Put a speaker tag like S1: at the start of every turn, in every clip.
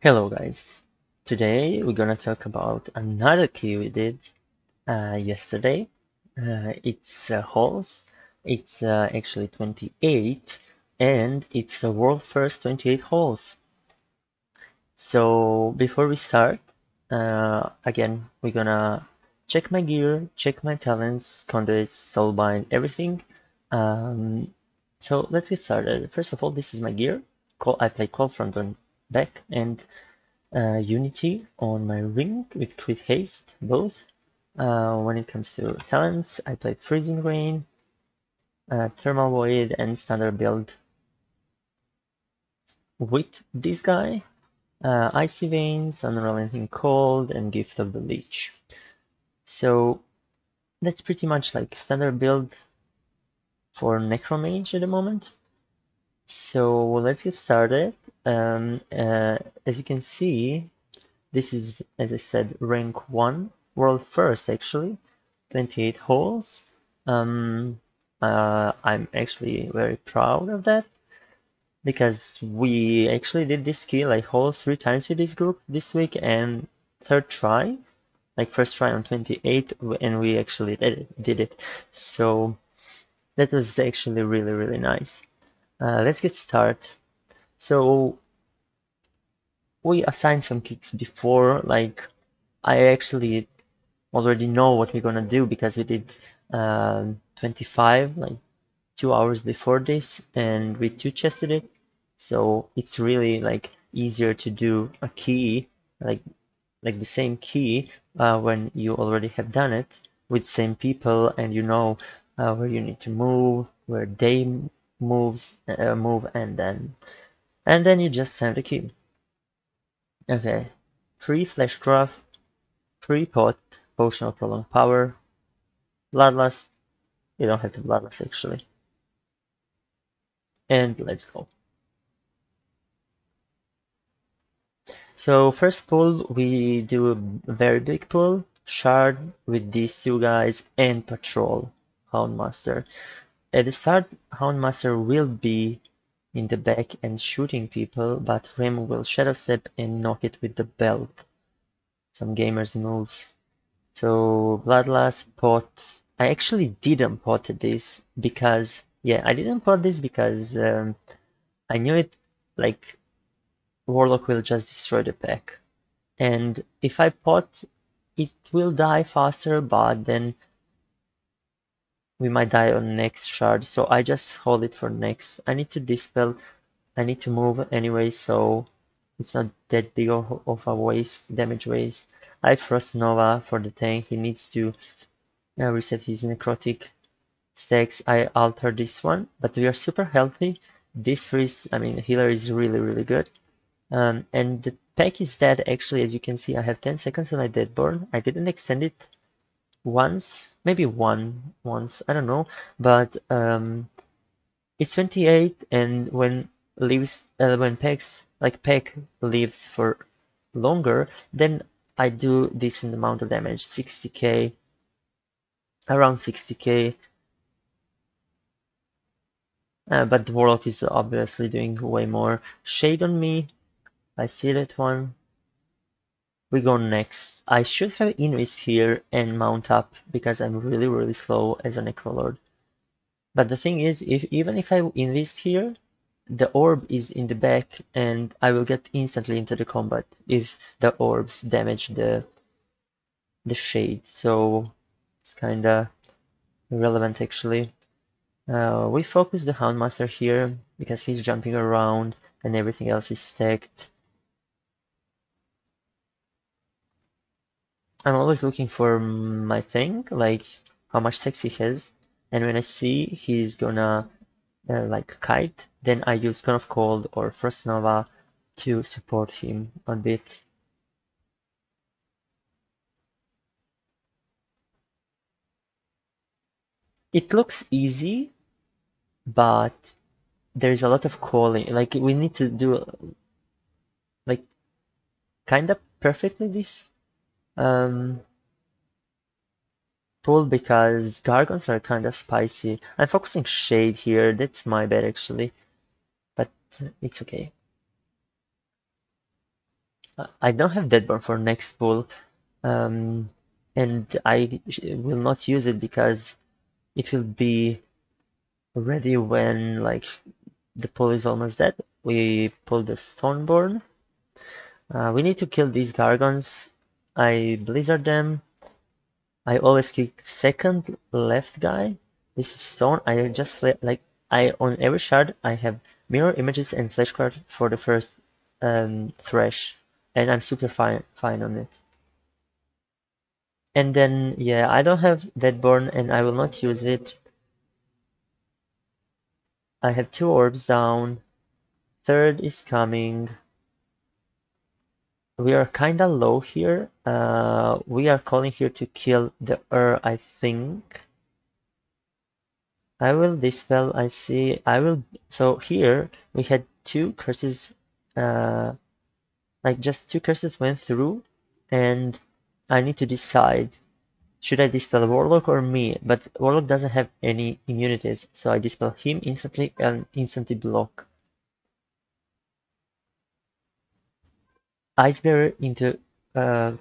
S1: Hello guys, today we're gonna talk about another key we did yesterday. It's Halls. It's actually 28 and it's a world first 28 Halls. So before we start, again we're gonna check my gear, check my talents, conduits, soulbind, everything. So let's get started. First of all, this is my gear. I play Cold Front on back and Unity on my ring with crit haste, both. When it comes to talents, I played Freezing Rain, Thermal Void, and Standard build with this guy. Icy Veins, Unrelenting Cold, and Gift of the Leech. So that's pretty much like standard build for Necro Mage at the moment. So let's get started. As you can see, this is, as I said, rank 1, world first actually, 28 holes. I'm actually very proud of that because we actually did this skill like holes 3 times with this group this week and third try, like first try on 28, and we actually did it. So that was actually really nice. Let's get started. So we assigned some kicks before, like I actually already know what we're gonna do because we did 25 like 2 hours before this and we two chested it, so it's really like easier to do a key like the same key when you already have done it with same people and you know where you need to move, where they move, and then you just have the key. Okay, pre-flesh draft, pre-pot, potion of prolonged power, bloodlust. You don't have to bloodlust actually. And let's go. So first pull, we do a very big pull, shard with these two guys and patrol, Houndmaster. At the start, Houndmaster will be in the back and shooting people, but Rim will shadow step and knock it with the belt. Some gamers moves. So Bloodlust pot. I actually didn't pot this because, yeah, I didn't pot this because I knew it like Warlock will just destroy the pack. And if I pot, it will die faster, but then we might die on next shard. So I just hold it for next. I need to dispel. I need to move anyway, so it's not that big of a waste, damage waste. I Frost Nova for the tank. He needs to reset his necrotic stacks. I alter this one, but we are super healthy. This freeze, I mean, healer is really good. And the pack is dead actually, as you can see. I have 10 seconds on my Deadborn. I didn't extend it once, maybe once, I don't know, but it's 28, and when pack lives for longer, then I do decent amount of damage, 60k, around 60k. But the Warlock is obviously doing way more. Shade on me, I see that one. We go next. I should have invest here and mount up because I'm really slow as a Necrolord. But the thing is, even if I invest here, the orb is in the back and I will get instantly into the combat if the orbs damage the shade. So it's kinda irrelevant actually. We focus the Houndmaster here because he's jumping around and everything else is stacked. I'm always looking for my thing, like how much stacks he has, and when I see he's gonna like kite, then I use Gun of Cold or Frost Nova to support him a bit. It looks easy, but there's a lot of calling. Like we need to do like kind of perfectly this um, pull because Gargons are kind of spicy. I'm focusing Shade here. That's my bad actually, but it's okay. I don't have Deadborn for next pull, and I will not use it because it will be ready when like the pull is almost dead. We pull the Stoneborn. We need to kill these Gargons. I Blizzard them. I always kick second left guy. This is Stone. I just like I on every shard I have mirror images and flashcard for the first thresh, and I'm super fine on it. And then yeah, I don't have Deadborn and I will not use it. I have 2 orbs down. Third is coming. We are kinda low here. We are calling here to kill the I think. I will dispel, I see. So here we had 2 curses, like just 2 curses went through, and I need to decide, should I dispel Warlock or me? But Warlock doesn't have any immunities, so I dispel him instantly and instantly block. Icebearer into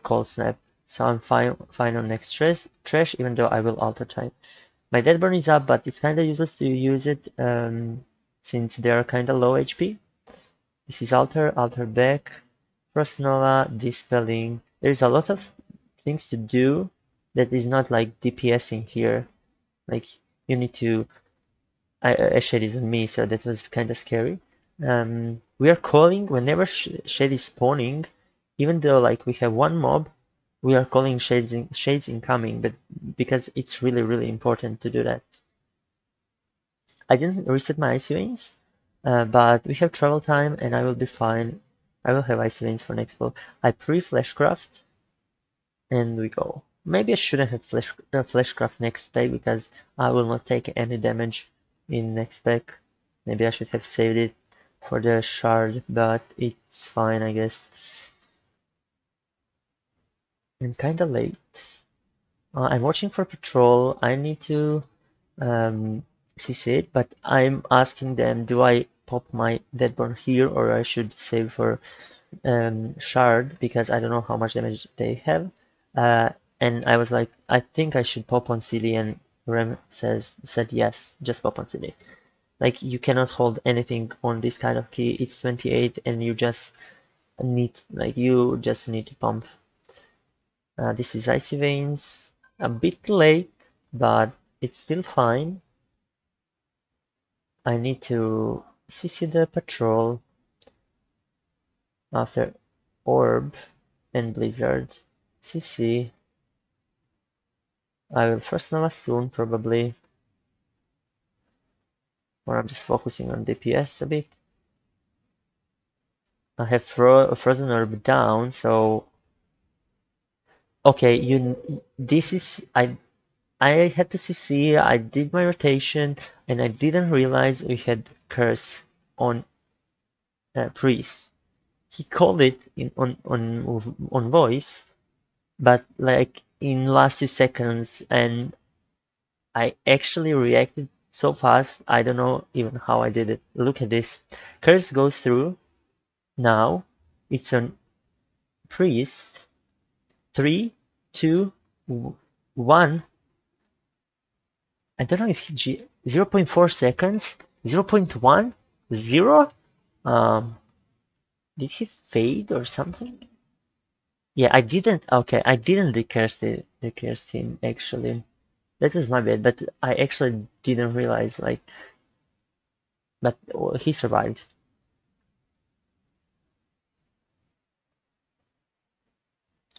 S1: Cold Snap, so I'm fine on next trash, even though I will alter time. My Deadburn is up, but it's kinda useless to use it since they are kinda low HP. This is alter back, Frost Nova, dispelling. There's a lot of things to do that is not like DPSing here. Like you need to. Shade is on me, so that was kind of scary. We are calling whenever Shade is spawning, even though like we have one mob, we are calling shades incoming, but because it's really important to do that. I didn't reset my icy veins, but we have travel time and I will be fine. I will have icy veins for next pull. I pre-fleshcraft and we go. Maybe I shouldn't have fleshcraft next pack because I will not take any damage in next pack. Maybe I should have saved it for the shard, but it's fine, I guess. I'm kinda late. I'm watching for patrol. I need to CC it, but I'm asking them, do I pop my Deadborn here or I should save for shard because I don't know how much damage they have. And I was like, I think I should pop on CD, and Rem said yes, just pop on CD. Like you cannot hold anything on this kind of key. It's 28, and you just need to pump. This is Icy Veins, a bit late, but it's still fine. I need to CC the patrol after Orb and Blizzard. CC. I will first Nova soon, probably. Or I'm just focusing on DPS a bit. I have Frozen Orb down, so... Okay, this is... I had to CC, I did my rotation, and I didn't realize we had Curse on Priest. He called it on voice, but like in last 2 seconds, and I actually reacted so fast, I don't know even how I did it. Look at this. Curse goes through. Now it's on Priest. 3, 2, 1. I don't know if he 0.4 seconds, 0.1, 0. Did he fade or something? Yeah, I didn't. Okay, I didn't decurse the curse team actually. That was my bad, but I actually didn't realize like. But he survived.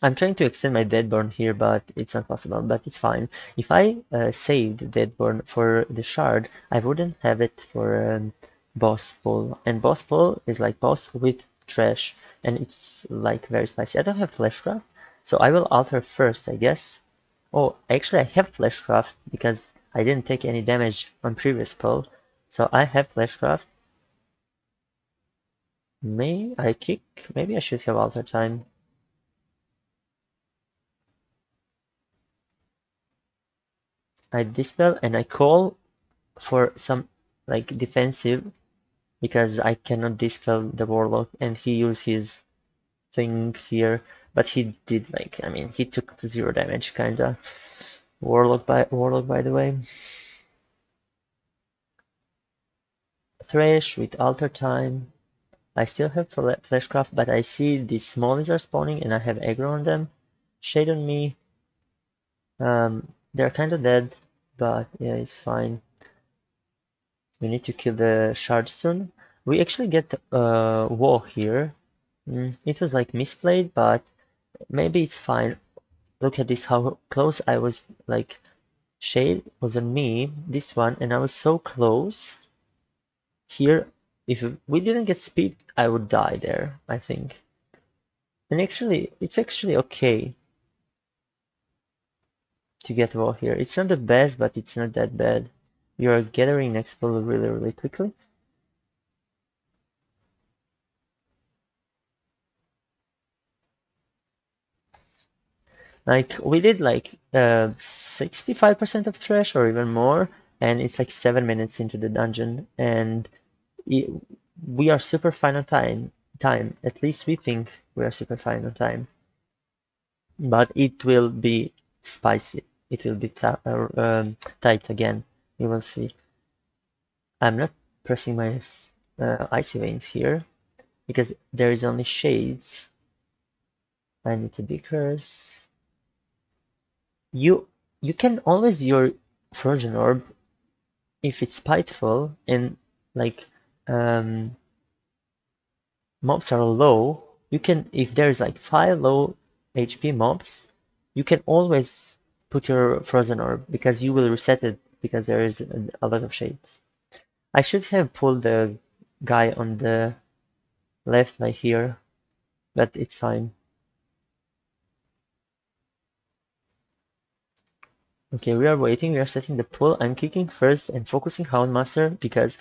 S1: I'm trying to extend my Deadborn here, but it's not possible, but it's fine. If I saved Deadborn for the shard, I wouldn't have it for boss pull. And boss pull is like boss with trash, and it's like very spicy. I don't have fleshcraft, so I will alter first, I guess. Oh, actually I have fleshcraft because I didn't take any damage on previous pull, so I have fleshcraft. May I kick? Maybe I should have alter time. I dispel and I call for some like defensive because I cannot dispel the warlock and he used his thing here, but he did make, I mean, he took 0 damage, kinda. Warlock by the way. Thresh with Alter Time. I still have Fleshcraft, but I see these smallies are spawning and I have aggro on them. Shade on me. They're kind of dead, but yeah, it's fine. We need to kill the shard soon. We actually get HoA here. It was like misplayed, but maybe it's fine. Look at this, how close I was, like, Shade was on me, this one, and I was so close. Here, if we didn't get speed, I would die there, I think. And actually, it's actually okay to get HoA here. It's not the best, but it's not that bad. You are gathering Expo really, really quickly. Like, we did like 65% of trash or even more, and it's like 7 minutes into the dungeon, and we are super fine on time. At least we think we are super fine on time. But it will be spicy. It will be tight again. You will see. I'm not pressing my icy veins here because there is only shades. I need to be curse. You can always your frozen orb if it's spiteful and like mobs are low. You can, if there's like 5 low HP mobs, you can always put your frozen orb because you will reset it because there is a lot of shades. I should have pulled the guy on the left like here, but it's fine. Okay, we are waiting, we are setting the pull. I'm kicking first and focusing Houndmaster because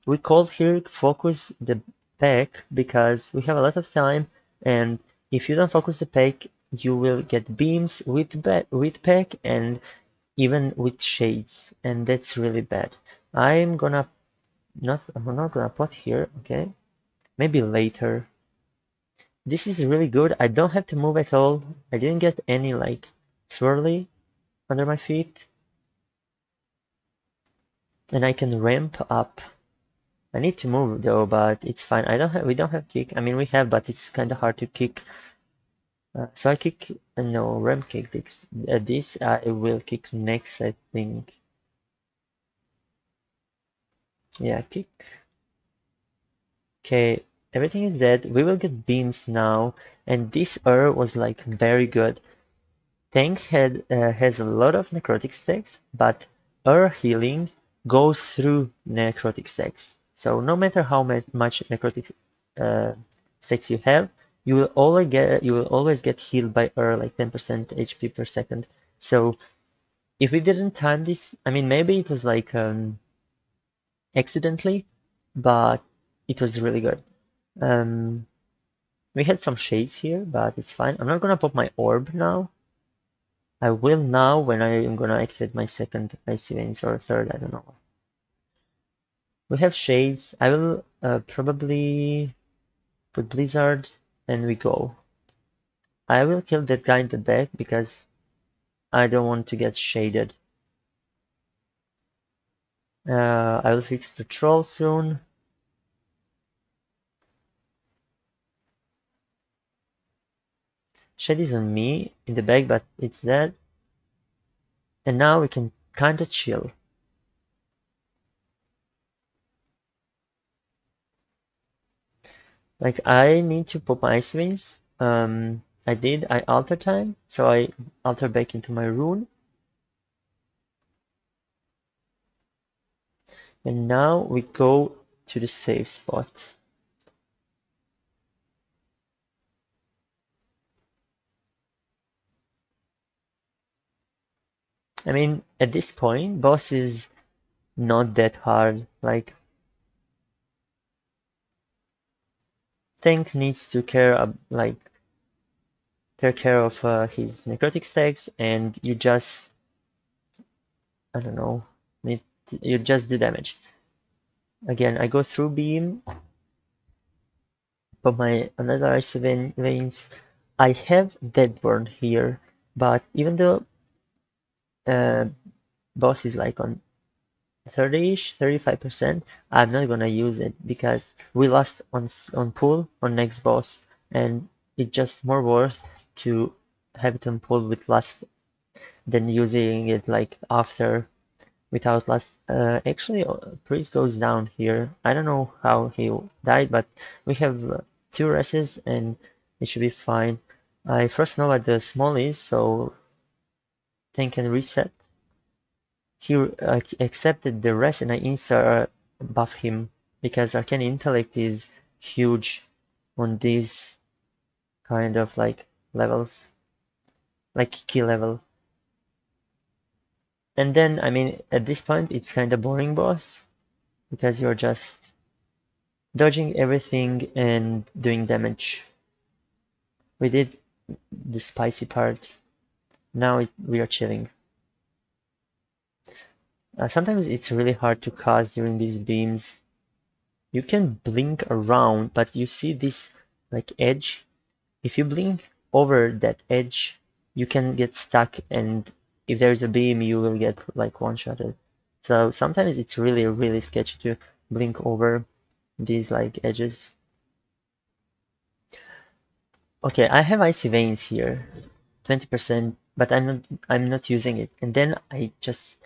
S1: we called here focus the pack because we have a lot of time, and if you don't focus the pack, you will get beams with pack and even with shades, and that's really bad. I'm not gonna put here, okay? Maybe later. This is really good. I don't have to move at all. I didn't get any like swirly under my feet, and I can ramp up. I need to move though, but it's fine. We don't have kick. I mean, we have, but it's kind of hard to kick. So I kick, no, ramp kick this I will kick next, I think. Yeah, kick. Okay, everything is dead. We will get beams now, and this was like very good. Tank has a lot of necrotic stacks, but healing goes through necrotic stacks. So no matter how much necrotic stacks you have, you will always get healed by like 10% HP per second. So if we didn't time this, I mean maybe it was like accidentally, but it was really good. We had some shades here, but it's fine. I'm not gonna pop my orb now. I will now when I am gonna activate my second icy veins or third, I don't know. We have shades. I will probably put blizzard and we go. I will kill that guy in the back because I don't want to get shaded. I will fix the troll soon. Shade is on me in the back, but it's dead. And now we can kinda chill. Like I need to pop my ice veins. I alter time, so I alter back into my rune. And now we go to the safe spot. I mean, at this point, boss is not that hard. Like, tank needs to take care of his necrotic stacks, and you just, I don't know, you just do damage. Again, I go through beam. But my another icy veins, I have Deadburn here, but even though uh, boss is like on 30-ish, 35%, I'm not gonna use it because we lost on pool on next boss, and it's just more worth to have it on pool with last than using it like after without last. Actually, priest goes down here. I don't know how he died, but we have two rests and it should be fine. I first know what the smallies, so thing can reset. He accepted the rest and I insta buff him because Arcane Intellect is huge on these kind of like levels, like key level. And then, I mean, at this point, it's kind of boring boss because you're just dodging everything and doing damage. We did the spicy part. Now we are chilling. Sometimes it's really hard to cast during these beams. You can blink around, but you see this like edge. If you blink over that edge, you can get stuck, and if there's a beam, you will get like one-shotted. So sometimes it's really, really sketchy to blink over these like edges. Okay, I have icy veins here, 20%, but I'm not using it. And then I just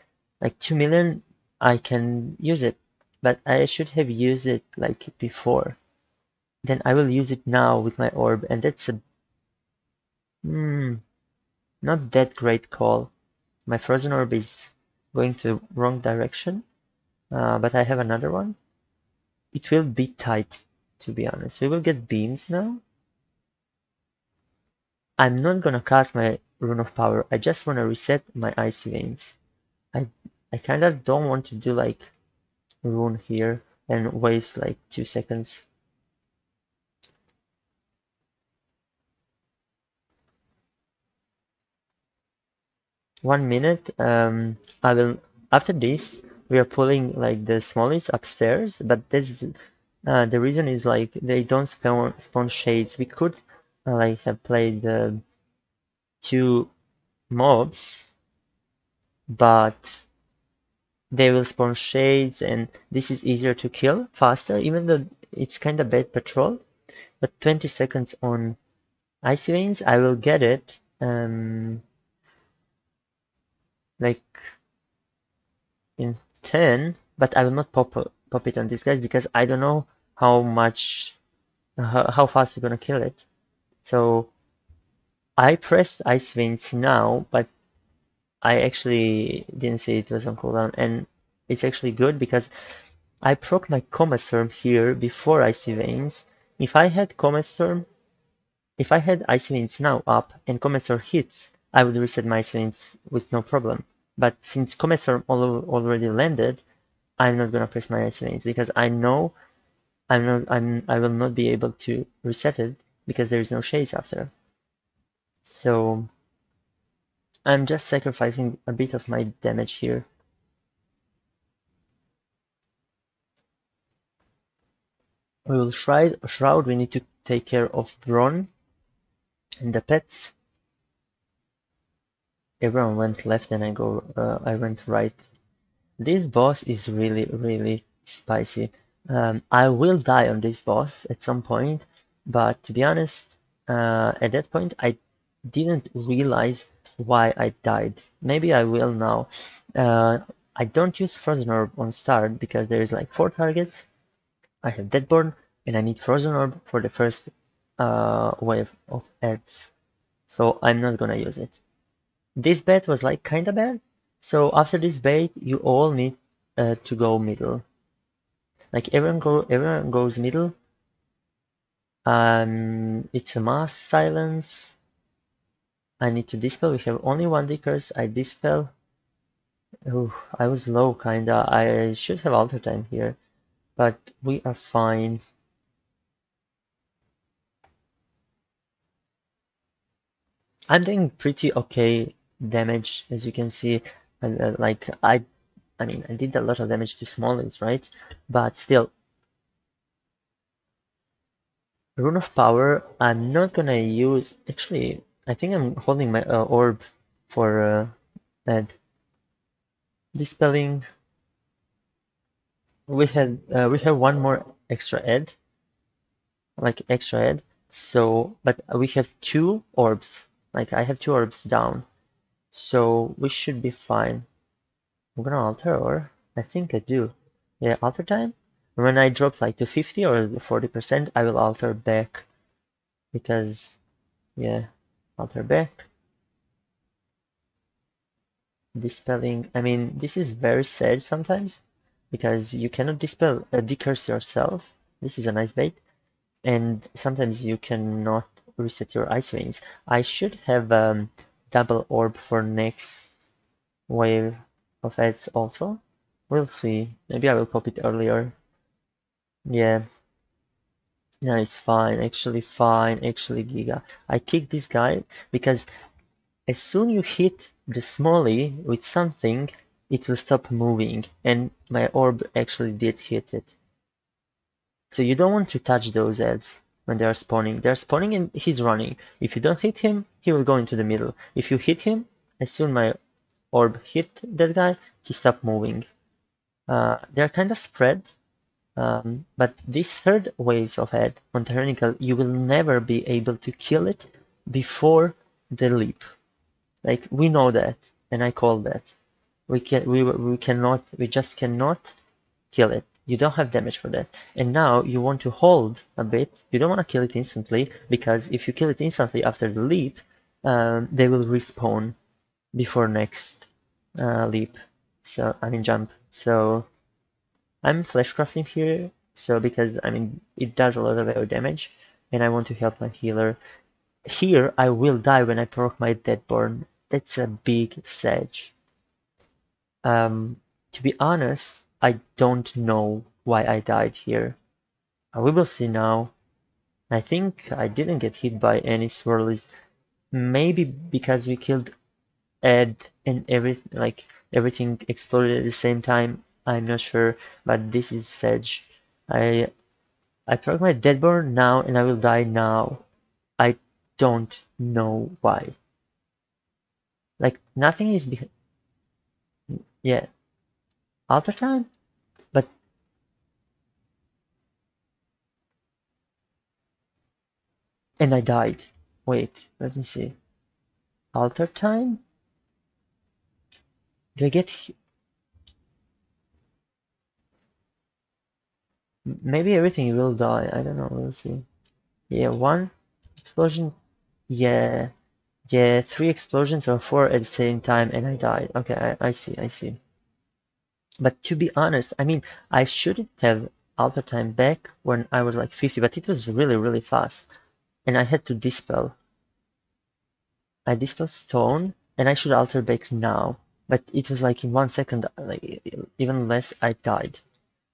S1: like 2 million, I can use it, but I should have used it like before. Then I will use it now with my orb, and that's a not that great call. My frozen orb is going to the wrong direction, but I have another one. It will be tight, to be honest. We will get beams now. I'm not gonna cast my Rune of Power. I just wanna reset my icy veins. I kind of don't want to do like rune here and waste like 2 seconds. One minute. I will. After this, we are pulling like the smallies upstairs, but this the reason is like they don't spawn shades. We could like have played the two mobs, but they will spawn shades, and this is easier to kill faster, even though it's kind of bad patrol. But 20 seconds on Icy Veins, I will get it. Like in 10, but I will not pop it on these guys because I don't know how much how fast we're gonna kill it. So I pressed Ice Veins now, but I actually didn't see it was on cooldown, and it's actually good because I proc my Comet Storm here before Icy Veins. If I had Comet Storm, if I had Icy Veins now up and Comet Storm hits, I would reset my Icy Veins with no problem. But since Comet Storm already landed, I'm not gonna press my Icy Veins because I know I will not be able to reset it because there is no shades after. So I'm just sacrificing a bit of my damage here. We will shroud. We need to take care of Bron and the pets. Everyone went left and I went right. This boss is really, really spicy. I will die on this boss at some point, but to be honest, at that point I didn't realize why I died. Maybe I will now. I don't use Frozen Orb on start because there's like 4 targets. I have Deadborn and I need Frozen Orb for the first wave of ads. So I'm not gonna use it. This bet was like kinda bad. So after this bait, you all need to go middle. Like everyone goes middle. It's a mass silence. I need to dispel. We have only one Dickers. I dispel. Ooh, I was low kinda. I should have alter time here, but we are fine. I'm doing pretty okay damage, as you can see. And like I mean, I did a lot of damage to Smallins, right? But still, Rune of Power, I'm not gonna use. Actually, I think I'm holding my orb for Ed. Dispelling. We have one more extra Ed, like extra Ed. So, but we have two orbs. Like I have two orbs down, so we should be fine. I'm gonna alter, or I think I do. Yeah, alter time. When I drop like to 50 or 40%, I will alter back because yeah, alter back. Dispelling. I mean, this is very sad sometimes because you cannot dispel a decurse yourself. This is a nice bait, and sometimes you cannot reset your ice veins. I should have double orb for next wave of ads also. We'll see. Maybe I will pop it earlier. Yeah. No, it's fine. Actually fine. Actually, Giga. I kicked this guy because as soon you hit the Smolly with something, it will stop moving, and my orb actually did hit it. So you don't want to touch those ads when they are spawning. They're spawning and he's running. If you don't hit him, he will go into the middle. If you hit him, as soon my orb hit that guy, he stopped moving. They're kind of spread, but these third waves of ad on Tyrannical, you will never be able to kill it before the leap. Like we know that, and I call that. We just cannot kill it. You don't have damage for that. And now you want to hold a bit. You don't want to kill it instantly because if you kill it instantly after the leap, they will respawn before next leap. So I mean jump. So I'm fleshcrafting here. So because I mean it does a lot of air damage, and I want to help my healer. Here I will die when I proc my Deadborn. That's a big sedge. To be honest, I don't know why I died here. We will see now. I think I didn't get hit by any swirlies. Maybe because we killed Ed and everything exploded at the same time. I'm not sure, but this is Sedge. I proc my Deadborn now and I will die now. I don't know why. Like nothing is behind. Yeah, alter time, but and I died. Wait, let me see. Alter time? Do I get? Maybe everything will die. I don't know. We'll see. Yeah, one explosion. Yeah, yeah, three explosions or four at the same time, and I died. Okay, I see, I see. But to be honest, I mean, I should have alter time back when I was like 50, but it was really, really fast, and I had to dispel. I dispel stone, and I should alter back now, but it was like in 1 second, like even less, I died,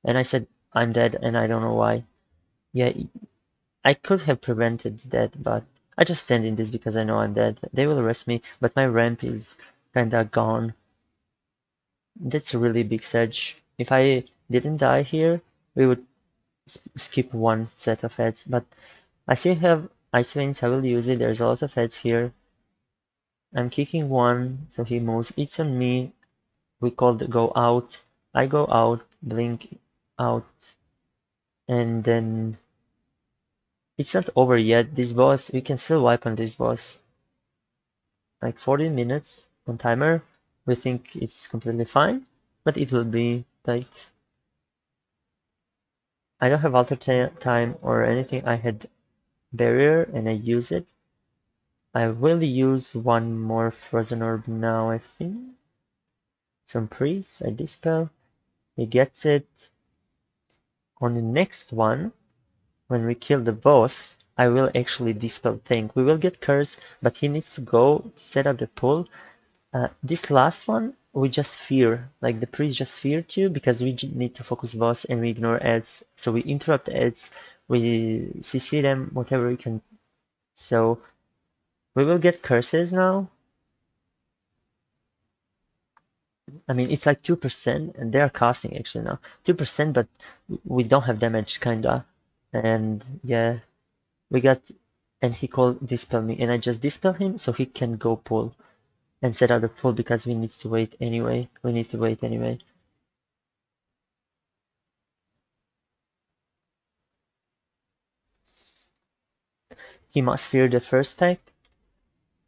S1: and I said I'm dead, and I don't know why. Yeah, I could have prevented that, but I just stand in this because I know I'm dead. They will arrest me, but my ramp is kinda gone. That's a really big surge. If I didn't die here, we would skip one set of heads, but I still have Ice Veins, I will use it. There's a lot of heads here. I'm kicking one, so he moves. It's on me. We called go out. I go out, blink out, and then it's not over yet. This boss, we can still wipe on this boss. Like 40 minutes on timer. We think it's completely fine, but it will be tight. I don't have alter time or anything. I had barrier and I use it. I will use one more frozen orb now, I think. Some priest, I dispel. He gets it. On the next one, when we kill the boss, I will actually dispel thing. We will get curse, but he needs to go to set up the pull. This last one, we just fear. Like the priest just fear too, because we need to focus boss and we ignore ads. So we interrupt ads, we CC them, whatever we can. So we will get curses now. I mean, it's like 2%, and they are casting actually now. 2%, but we don't have damage, kinda. And yeah, We got, and he called dispel me, and I just dispel him so he can go pull and set out the pull because we need to wait anyway. We need to wait anyway. He must fear the first pack.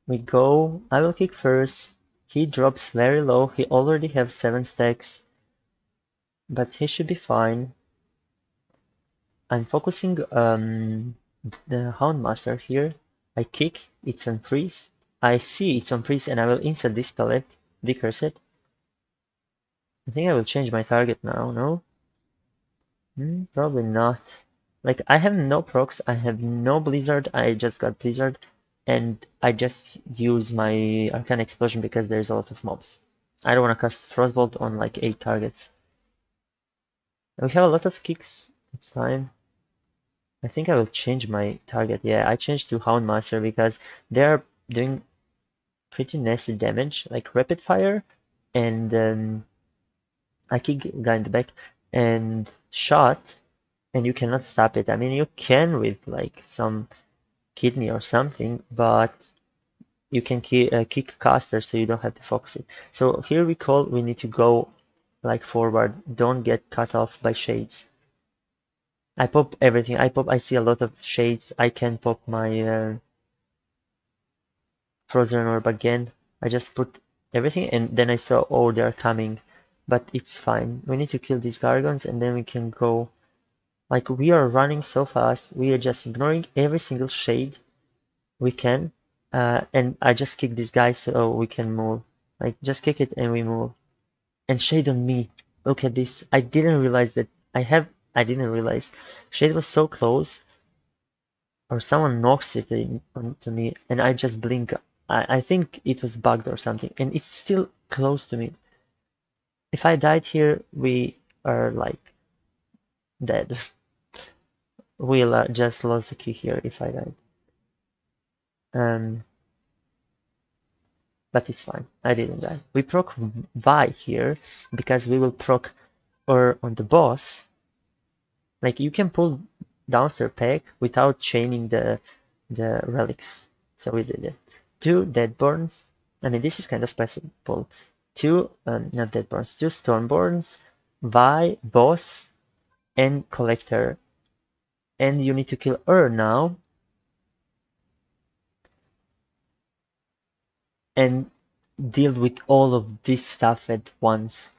S1: We go. I will kick first. He drops very low. He already has 7 stacks, but he should be fine. I'm focusing the Houndmaster here. I kick, it's on freeze. I see it's on freeze and I will instant dispel it, decurse it. I think I will change my target now, no? Probably not. Like, I have no procs, I have no Blizzard, I just got Blizzard, and I just use my Arcane Explosion because there's a lot of mobs. I don't want to cast Frostbolt on like 8 targets. We have a lot of kicks, it's fine. I think I will change my target. Yeah, I changed to Houndmaster because they're doing pretty nasty damage, like rapid fire, and I kick guy in the back and shot, and you cannot stop it. I mean, you can with like some kidney or something, but you can kick caster, so you don't have to focus it. So here we need to go like forward. Don't get cut off by shades. I pop everything. I see a lot of shades. I can pop my Frozen Orb again. I just put everything and then I saw, oh, they're coming. But it's fine. We need to kill these Gargons and then we can go. Like, we are running so fast. We are just ignoring every single shade we can. And I just kick this guy so we can move. Like, just kick it and we move. And shade on me. Look at this. I didn't realize that I didn't realize. Shade was so close. Or someone knocks it onto me and I just blink. I think it was bugged or something, and it's still close to me. If I died here, we are like dead. We'll just lost the key here if I died. But it's fine. I didn't die. We proc Vi here because we will proc or on the boss. Like, you can pull downstairs pack without chaining the relics. So we did it. 2 Deadborns. I mean, this is kind of special. 2, not Deadborns, 2 Stormborns, Vi, Boss, and Collector. And you need to kill her now. And deal with all of this stuff at once.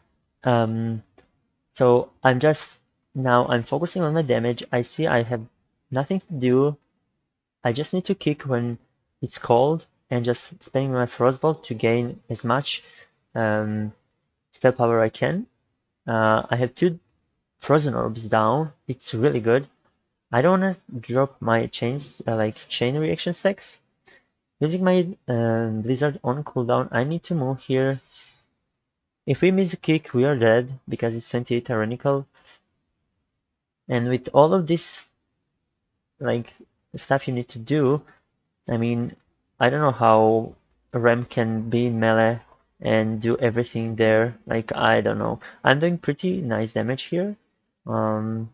S1: So I'm focusing on my damage. I see I have nothing to do. I just need to kick when it's cold and just spamming my Frostbolt to gain as much spell power I can. I have 2 Frozen Orbs down. It's really good. I don't want to drop my chains, like chain reaction stacks. Using my Blizzard on cooldown, I need to move here. If we miss a kick, we are dead because it's 28 Tyrannical. And with all of this like stuff you need to do, I mean, I don't know how Rem can be melee and do everything there. Like, I don't know. I'm doing pretty nice damage here. I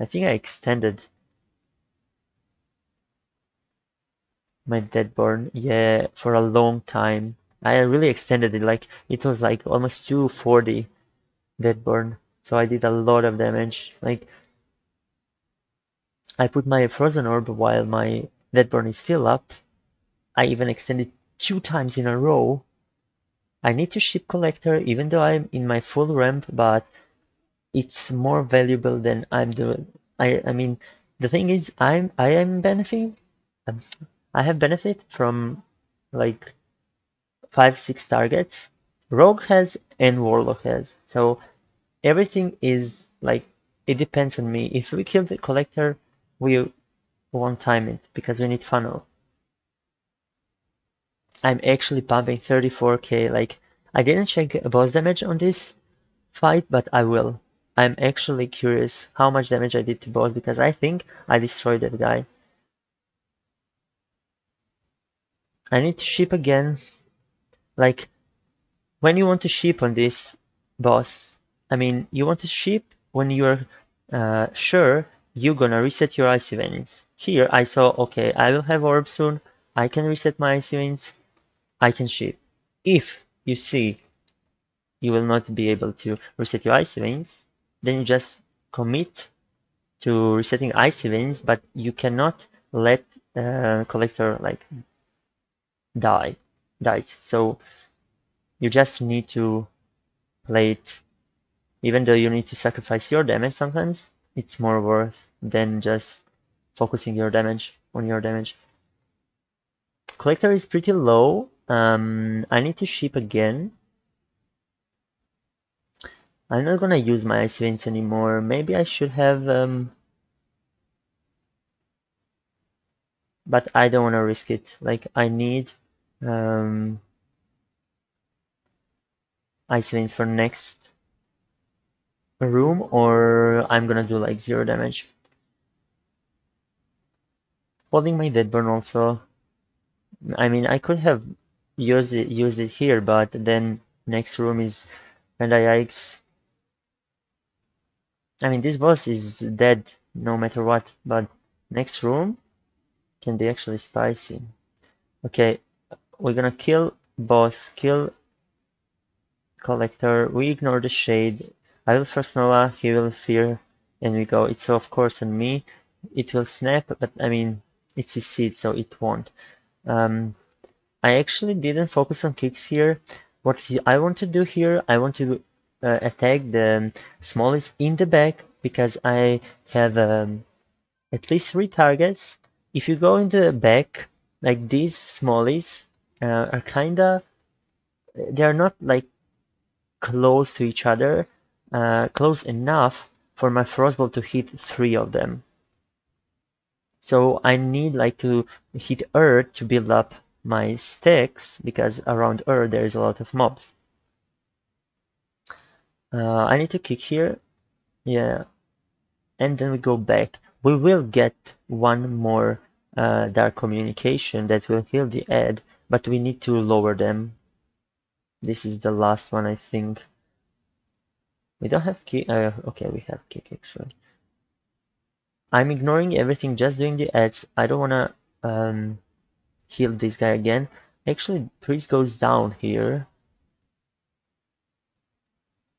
S1: think I extended my Deadborn, yeah, for a long time. I really extended it, like, it was like almost 240 Deadborn. So I did a lot of damage. Like, I put my Frozen Orb while my Deadborn is still up. I even extended 2 times in a row. I need to ship Collector even though I'm in my full ramp, but it's more valuable than I'm doing. I mean, the thing is, I am benefiting. I have benefit from like 5-6 targets. Rogue has and Warlock has, so everything is like, it depends on me. If we kill the Collector, we won't time it because we need funnel. I'm actually pumping 34k. Like, I didn't check boss damage on this fight, but I will. I'm actually curious how much damage I did to boss because I think I destroyed that guy. I need to ship again. Like, when you want to ship on this boss, I mean, you want to ship when you're sure you're gonna reset your icy veins. Here I saw, okay, I will have orb soon, I can reset my icy veins, I can ship. If you see you will not be able to reset your icy veins, then you just commit to resetting icy veins, but you cannot let collector like dies. So you just need to play it, even though you need to sacrifice your damage sometimes, it's more worth than just focusing your damage on your damage. Collector is pretty low. I need to ship again. I'm not gonna use my ice veins anymore. Maybe I should have, but I don't wanna risk it. Like I need ice veins for next room, or I'm gonna do like 0 damage. Holding my Deadburn also. I mean, I could have used it here, but then next room is kinda yikes. I mean, this boss is dead no matter what, but next room can be actually spicy. Okay, we're gonna kill boss, kill collector. We ignore the shade. I will first Noah, he will fear, and we go. It's of course on me. It will snap, but I mean, it's his seed, so it won't. I actually didn't focus on kicks here. What I want to do here, I want to attack the smallest in the back because I have at least 3 targets. If you go in the back, like these smallies are kinda, they're not like close to each other, close enough for my frostbolt to hit 3 of them. So I need like to hit earth to build up my stacks because around earth there is a lot of mobs. I need to kick here, yeah, and then we go back. We will get one more dark communication that will heal the ad, but we need to lower them. This is the last one, I think. We don't have kick. Okay, we have kick actually. I'm ignoring everything, just doing the ads. I don't wanna heal this guy again. Actually, priest goes down here.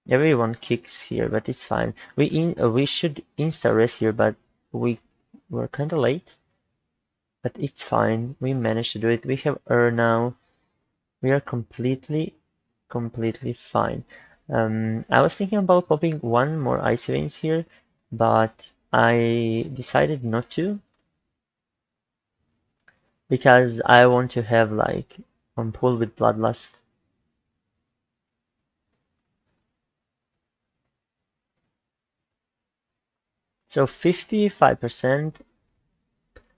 S1: Everyone kicks here, but it's fine. We should insta rest here, but we were kind of late. But it's fine. We managed to do it. We have now. We are completely fine. I was thinking about popping one more ice veins here, but I decided not to because I want to have like on pull with bloodlust. So 55%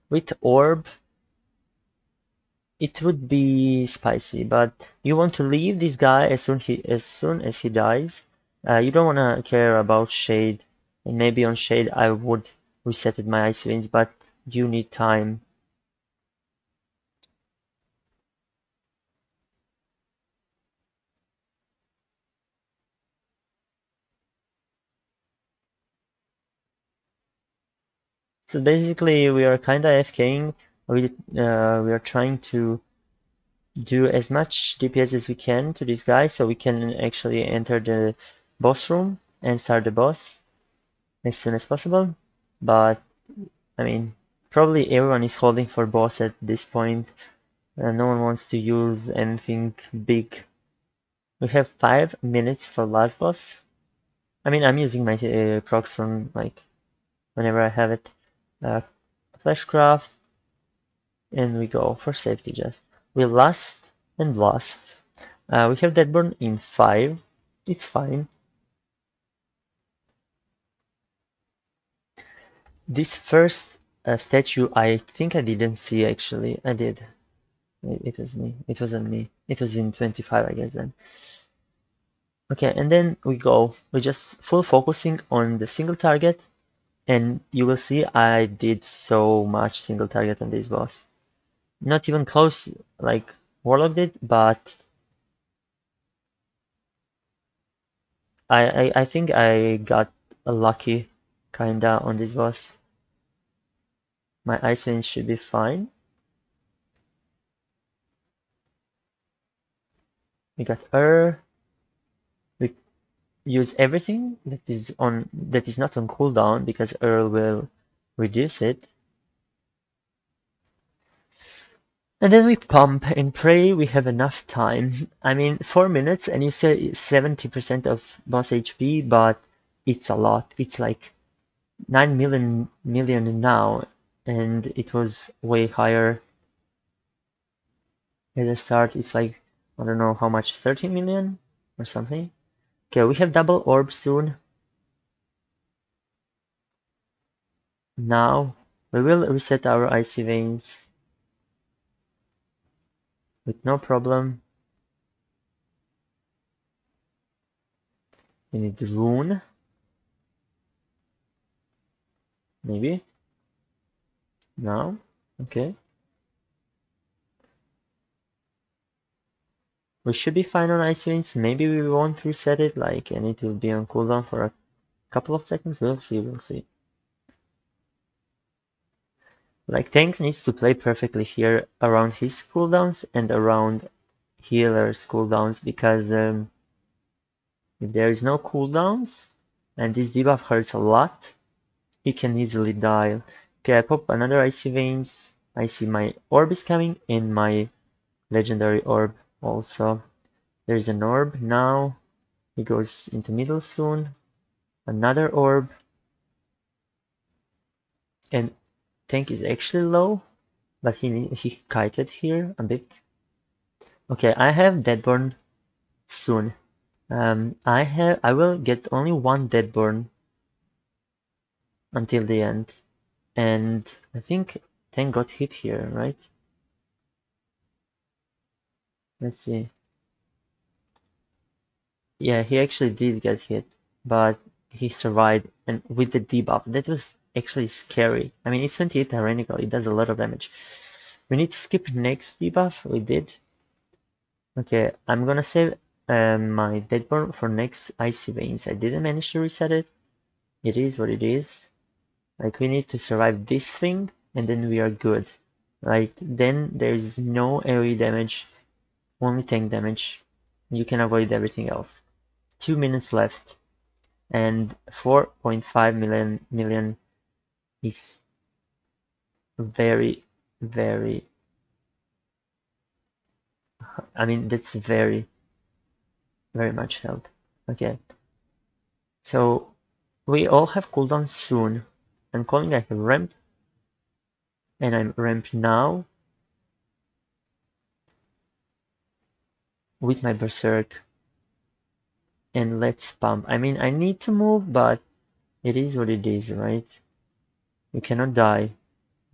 S1: with orb, it would be spicy, but you want to leave this guy as soon as he dies. You don't want to care about shade, and maybe on shade I would reset my ice veins, but you need time. So basically, we are kinda AFKing. We are trying to do as much DPS as we can to this guy, so we can actually enter the boss room and start the boss as soon as possible. But I mean, probably everyone is holding for boss at this point. No one wants to use anything big. We have 5 minutes for last boss. I mean, I'm using my procs on like whenever I have it. Flashcraft, and we go for safety just. We last and blast. We have Deadburn in 5. It's fine. This first statue, I think I didn't see actually. I did. It was me. It wasn't me. It was in 25, I guess then. Okay, and then we go. We're just full focusing on the single target, and you will see I did so much single target on this boss. Not even close like Warlock did, but I think I got lucky kinda on this boss. My ice veins should be fine. We got we use everything that is not on cooldown because will reduce it. And then we pump and pray we have enough time. I mean, 4 minutes and you say 70% of boss HP, but it's a lot. It's like 9 million now, and it was way higher at the start. It's like, I don't know how much, 30 million or something. Okay, we have double orb soon. Now we will reset our icy veins with no problem. We need rune, maybe. Now, okay. We should be fine on icy veins. Maybe we won't reset it, like, and it will be on cooldown for a couple of seconds. We'll see, we'll see. Like, tank needs to play perfectly here around his cooldowns and around healer's cooldowns, because if there is no cooldowns and this debuff hurts a lot, he can easily die. Okay, I pop another icy veins. I see my orb is coming and my legendary orb also. There's an orb now. He goes into middle soon. Another orb. And tank is actually low, but he kited here a bit. Okay, I have Deadborn soon. I will get only one Deadborn until the end, and I think tank got hit here, right? Let's see. Yeah, he actually did get hit, but he survived, and with the debuff, that was actually scary. I mean, it's 28 Tyrannical, it does a lot of damage. We need to skip next debuff, we did. Okay, I'm gonna save my Deadborn for next Icy Veins. I didn't manage to reset it. It is what it is. Like, we need to survive this thing, and then we are good. Like, then there's no AoE damage, only tank damage. You can avoid everything else. 2 minutes left, and 4.5 million is very, very. I mean, that's very, very much health. Okay, so we all have cooldowns soon. I'm calling like a ramp, and I'm ramped now with my berserk. And let's pump. I mean, I need to move, but it is what it is, right? You cannot die.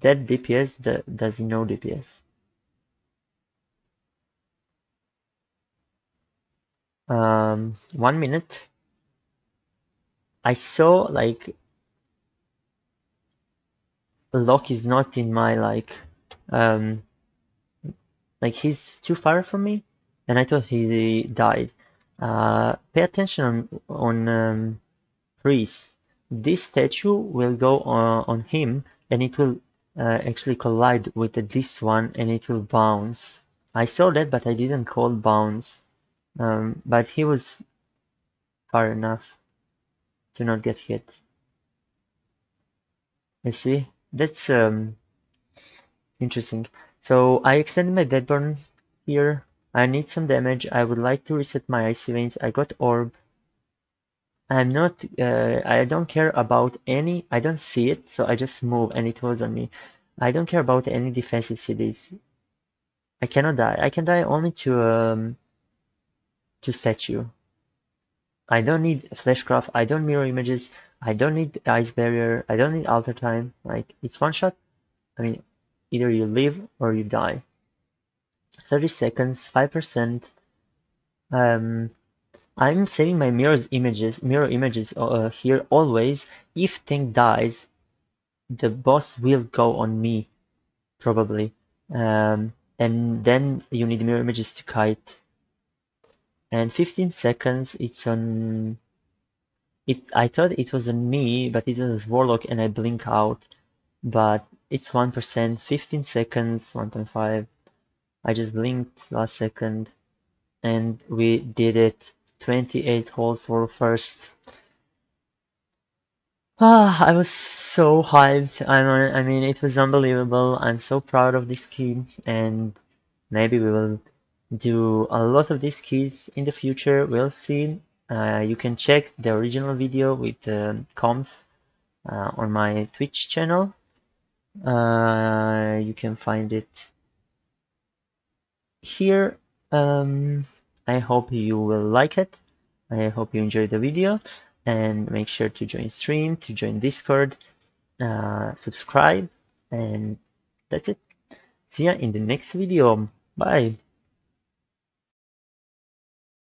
S1: That DPS does no DPS. 1 minute. I saw like Lock is not in my like he's too far from me, and I thought he died. Pay attention on Priest. This statue will go on him, and it will actually collide with this one, and it will bounce. I saw that, but I didn't call bounce. But he was far enough to not get hit. You see, that's interesting. So I extended my Deadburn here. I need some damage. I would like to reset my Icy Veins. I got Orb. I'm not, I don't care about any, I don't see it, so I just move and it was on me. I don't care about any defensive cities. I cannot die. I can die only to statue. I don't need fleshcraft. I don't mirror images. I don't need ice barrier. I don't need alter time. Like, it's one shot. I mean, either you live or you die. 30 seconds, 5%. I'm saving my mirror images here always. If tank dies, the boss will go on me, probably. And then you need mirror images to kite. And 15 seconds, it's on. I thought it was on me, but it was Warlock, and I blink out. But It's 1%, 15 seconds, 1.5. I just blinked last second, and we did it. 28 holes for first. I was so hyped. I mean, it was unbelievable. I'm so proud of this key, and maybe we will do a lot of these keys in the future. We'll see. You can check the original video with comms on my Twitch channel. You can find it here. I hope you will like it. I hope you enjoyed the video, and make sure to join stream, to join Discord, subscribe, and that's it. See ya in the next video. Bye.